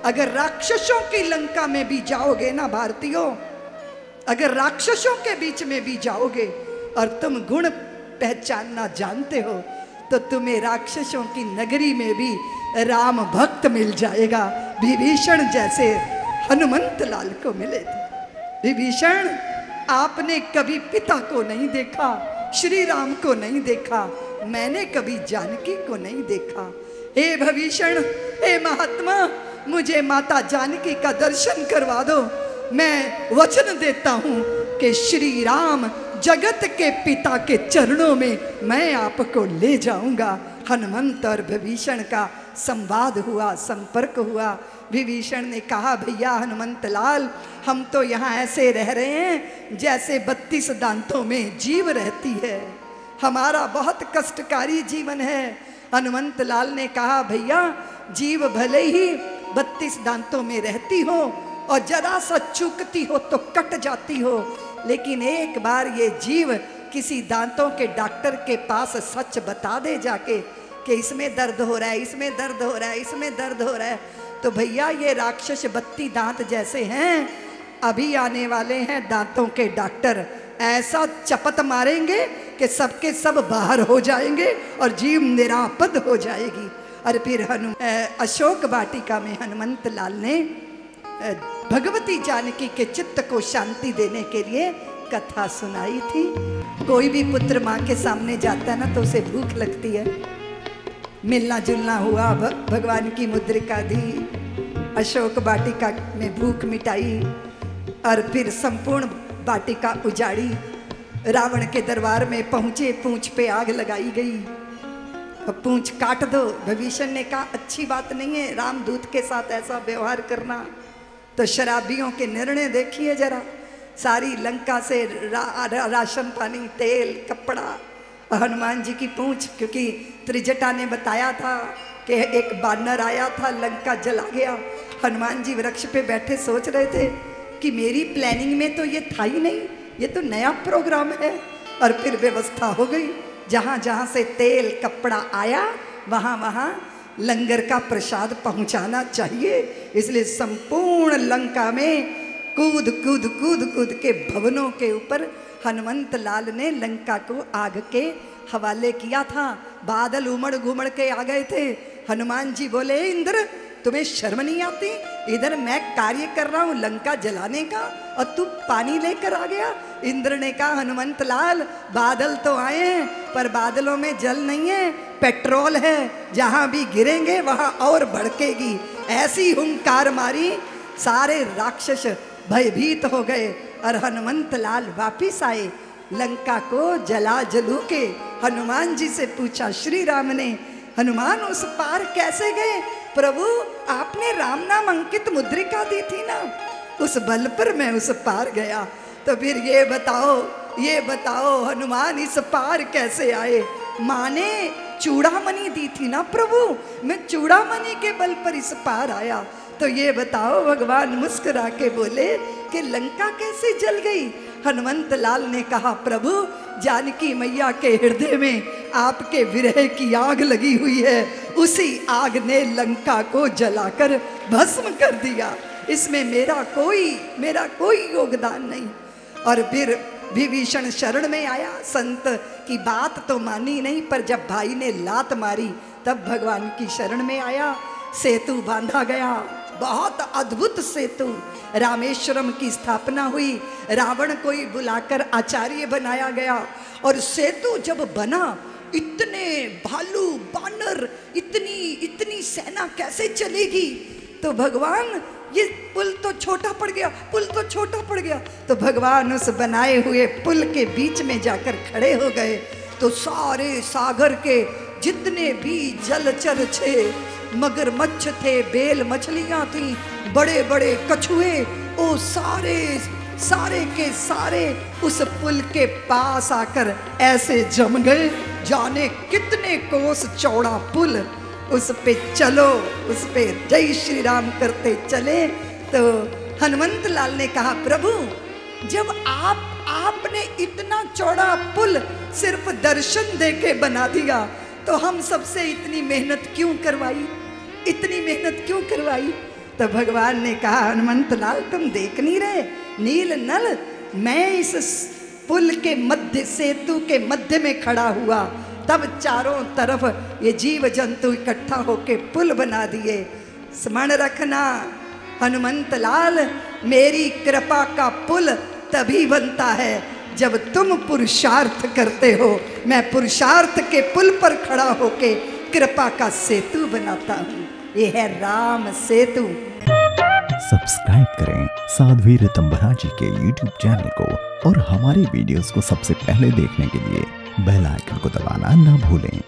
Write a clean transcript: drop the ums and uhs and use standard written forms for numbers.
अगर राक्षसों की लंका में भी जाओगे ना भारतीयों, अगर राक्षसों के बीच में भी जाओगे और तुम गुण पहचानना जानते हो, तो तुम्हें राक्षसों की नगरी में भी राम भक्त मिल जाएगा, विभीषण जैसे हनुमंत लाल को मिले थे। विभीषण, आपने कभी पिता को नहीं देखा, श्री राम को नहीं देखा, मैंने कभी जानकी को नहीं देखा। हे विभीषण, हे महात्मा, मुझे माता जानकी का दर्शन करवा दो। मैं वचन देता हूँ कि श्री राम जगत के पिता के चरणों में मैं आपको ले जाऊंगा। हनुमंत और विभीषण का संवाद हुआ, संपर्क हुआ। विभीषण ने कहा, भैया हनुमंत लाल, हम तो यहाँ ऐसे रह रहे हैं जैसे 32 दांतों में जीव रहती है, हमारा बहुत कष्टकारी जीवन है। हनुमंत लाल ने कहा, भैया जीव भले ही 32 दांतों में रहती हो और जरा सा चूकती हो तो कट जाती हो, लेकिन एक बार ये जीव किसी दांतों के डॉक्टर के पास सच बता दे जाके कि इसमें दर्द हो रहा है, इसमें दर्द हो रहा है, इसमें दर्द हो रहा है, तो भैया ये राक्षस 32 दांत जैसे हैं, अभी आने वाले हैं दांतों के डॉक्टर, ऐसा चपत मारेंगे कि सबके सब बाहर हो जाएंगे और जीव निरापद हो जाएगी। और फिर अशोक वाटिका में हनुमंत लाल ने भगवती जानकी के चित्त को शांति देने के लिए कथा सुनाई थी। कोई भी पुत्र माँ के सामने जाता है ना तो उसे भूख लगती है, मिलना जुलना हुआ, भगवान की मुद्रिका दी, अशोक वाटिका में भूख मिटाई और फिर संपूर्ण वाटिका उजाड़ी, रावण के दरबार में पहुंचे, पूंछ पे आग लगाई गई, पूंछ काट दो। विभीषण ने कहा, अच्छी बात नहीं है रामदूत के साथ ऐसा व्यवहार करना। तो शराबियों के निर्णय देखिए जरा, सारी लंका से राशन पानी, तेल, कपड़ा, हनुमान जी की पूंछ, क्योंकि त्रिजटा ने बताया था कि एक बानर आया था, लंका जला गया। हनुमान जी वृक्ष पे बैठे सोच रहे थे कि मेरी प्लानिंग में तो ये था ही नहीं, ये तो नया प्रोग्राम है। और फिर व्यवस्था हो गई, जहाँ जहाँ से तेल कपड़ा आया वहाँ वहाँ लंगर का प्रसाद पहुँचाना चाहिए। इसलिए संपूर्ण लंका में कूद कूद कूद कूद के भवनों के ऊपर हनुमंत लाल ने लंका को आग के हवाले किया था। बादल उमड़ घुमड़ के आ गए थे। हनुमान जी बोले, इंद्र तुम्हें शर्म नहीं आती? इधर मैं कार्य कर रहा हूँ लंका जलाने का और तू पानी लेकर आ गया। इंद्र ने कहा, हनुमंत लाल बादल तो आए हैं पर बादलों में जल नहीं है, पेट्रोल है, जहाँ भी गिरेंगे वहाँ और भड़केगी। ऐसी हुंकार मारी, सारे राक्षस भयभीत हो गए और हनुमंत लाल वापिस आए। लंका को जला जलू के हनुमान जी से पूछा श्री राम ने, हनुमान उस पार कैसे गए? प्रभु आपने राम नाम अंकित मुद्रिका दी थी ना, उस बल पर मैं उस पार गया। तो फिर ये बताओ हनुमान इस पार कैसे आए? माँ ने चूड़ामणि दी थी ना प्रभु, मैं चूड़ामणि के बल पर इस पार आया। तो ये बताओ, भगवान मुस्कुरा के बोले कि लंका कैसे जल गई? हनुमंत लाल ने कहा, प्रभु जानकी मैया के हृदय में आपके विरह की आग लगी हुई है, उसी आग ने लंका को जलाकर भस्म कर दिया, इसमें मेरा कोई योगदान नहीं। और फिर विभीषण शरण में आया, संत की बात तो मानी नहीं, पर जब भाई ने लात मारी तब भगवान की शरण में आया। सेतु बांधा गया, बहुत अद्भुत सेतु, रामेश्वरम की स्थापना हुई, रावण को ही बुलाकर आचार्य बनाया गया। और सेतु जब बना, इतने भालू बानर, इतनी सेना कैसे चलेगी? तो भगवान, ये पुल तो छोटा पड़ गया, तो भगवान उस बनाए हुए पुल के बीच में जाकर खड़े हो गए। तो सारे सागर के जितने भी जलचर थे, मगरमच्छ थे, बेल मछलियां थी, बड़े बड़े कछुए, वो सारे के सारे उस पुल के पास आकर ऐसे जम गए। जाने कितने कोस चौड़ा पुल, उस पे चलो, उस पे जय श्री राम करते चले। तो हनुमंत लाल ने कहा, प्रभु जब आपने इतना चौड़ा पुल सिर्फ दर्शन देके बना दिया, तो हम सबसे इतनी मेहनत क्यों करवाई? तो भगवान ने कहा, हनुमंत लाल तुम देख नहीं रहे नील नल, मैं इस पुल के मध्य, सेतु के मध्य में खड़ा हुआ, तब चारों तरफ ये जीव जंतु इकट्ठा होके पुल बना दिए। स्मरण रखना हनुमंत लाल, मेरी कृपा का पुल तभी बनता है जब तुम पुरुषार्थ करते हो। मैं पुरुषार्थ के पुल पर खड़ा होके कृपा का सेतु बनाता हूँ। ये है राम सेतु। सब्सक्राइब करें साध्वी ऋतंभरा जी के YouTube चैनल को और हमारी वीडियोस को सबसे पहले देखने के लिए बेल आइकन को दबाना ना भूलें।